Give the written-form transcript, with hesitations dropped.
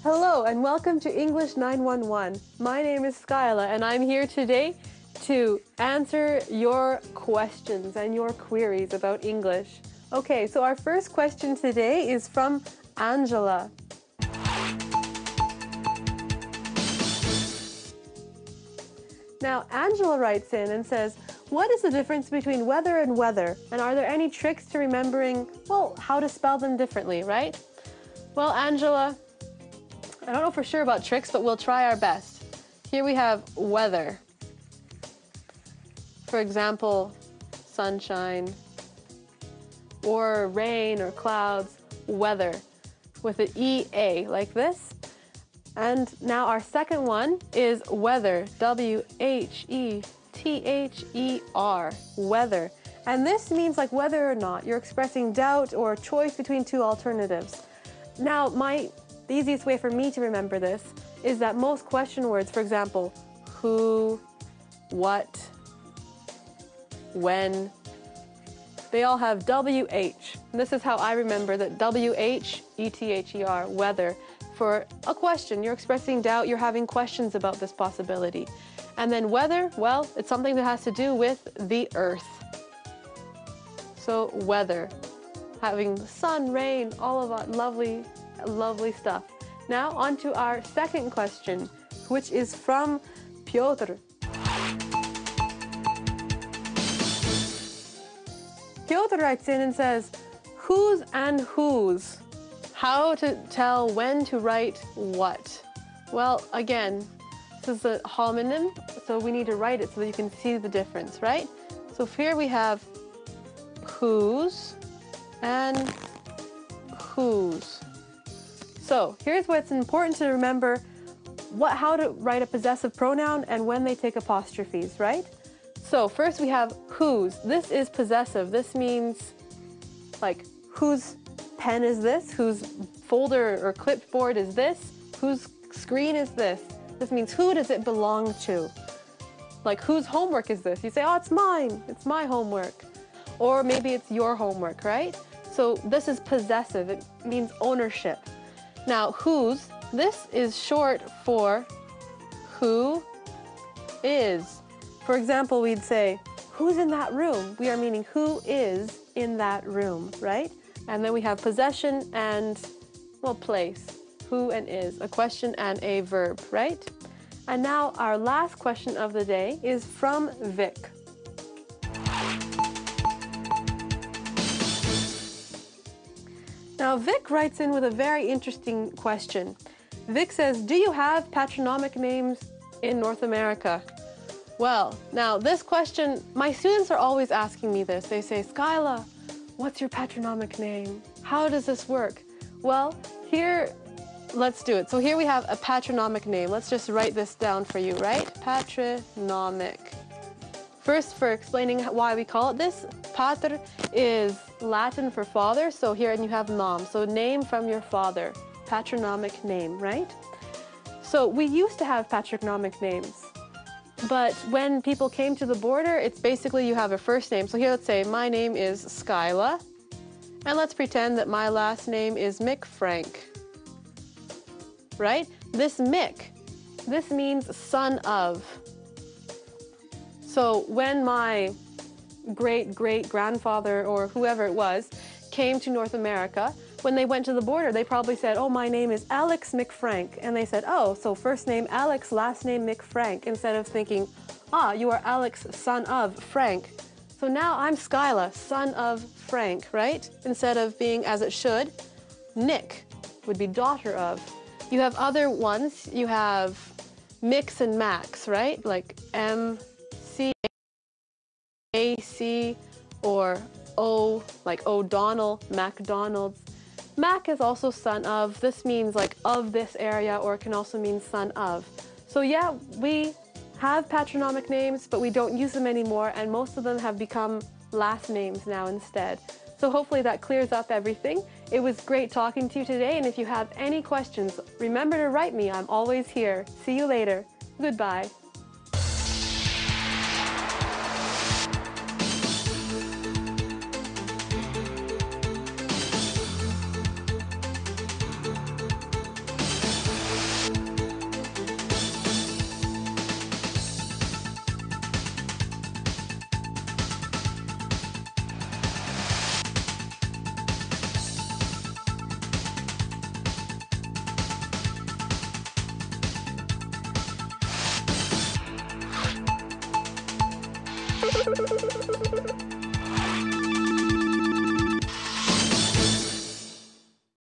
Hello and welcome to English 911. My name is Skyla and I'm here today to answer your questions and your queries about English. Okay, so our first question today is from Angela. Now, Angela writes in and says, what is the difference between weather and weather? And are there any tricks to remembering, well, how to spell them differently, right? Well, Angela, I don't know for sure about tricks, but we'll try our best. Here we have weather. For example, sunshine, or rain or clouds, weather, with an E-A, like this. And now our second one is weather, W-H-E-T-H-E-R, weather. And this means like whether or not. You're expressing doubt or choice between two alternatives. Now, the easiest way for me to remember this is that most question words, for example, who, what, when, they all have W-H. And this is how I remember that W-H-E-T-H-E-R, weather. For a question, you're expressing doubt, you're having questions about this possibility. And then weather, well, it's something that has to do with the earth. So weather, having the sun, rain, all of that lovely, lovely stuff. Now on to our second question, which is from Piotr. Piotr writes in and says, whose and whose? How to tell when to write what? Well, again, this is a homonym, so we need to write it so that you can see the difference, right? So here we have whose and whose. So here's what's important to remember, how to write a possessive pronoun and when they take apostrophes, right? So first we have whose. This is possessive. This means like whose pen is this? Whose folder or clipboard is this? Whose screen is this? This means who does it belong to? Like whose homework is this? You say, oh, it's mine. It's my homework. Or maybe it's your homework, right? So this is possessive. It means ownership. Now, whose, this is short for who is. For example, we'd say, who's in that room? We are meaning who is in that room, right? And then we have possession and, well, place. Who and is, a question and a verb, right? And now our last question of the day is from Vic. Now Vic writes in with a very interesting question. Vic says, do you have patronymic names in North America? Well, now this question, my students are always asking me this. They say, Skyla, what's your patronymic name? How does this work? Well, here, let's do it. So here we have a patronymic name. Let's just write this down for you, right? Patronymic. First, for explaining why we call it this, pater is Latin for father. So here, and you have nom. So name from your father, patronymic name, right? So we used to have patronymic names. But when people came to the border, it's basically you have a first name. So here, let's say my name is Skyla, and let's pretend that my last name is McFrank, right? This Mick, this means son of. So when my great-great-grandfather or whoever it was came to North America, when they went to the border, they probably said, oh, my name is Alex McFrank. And they said, oh, so first name Alex, last name McFrank, instead of thinking, ah, you are Alex, son of Frank. So now I'm Skyla, son of Frank, right? Instead of being as it should, Nick would be daughter of. You have other ones. You have Mix and Max, right? Like M-C-A-C or O, like O'Donnell, MacDonald's. Mac is also son of. This means like of this area, or it can also mean son of. So yeah, we have patronymic names, but we don't use them anymore, and most of them have become last names now instead. So hopefully that clears up everything. It was great talking to you today, and if you have any questions, remember to write me. I'm always here. See you later. Goodbye.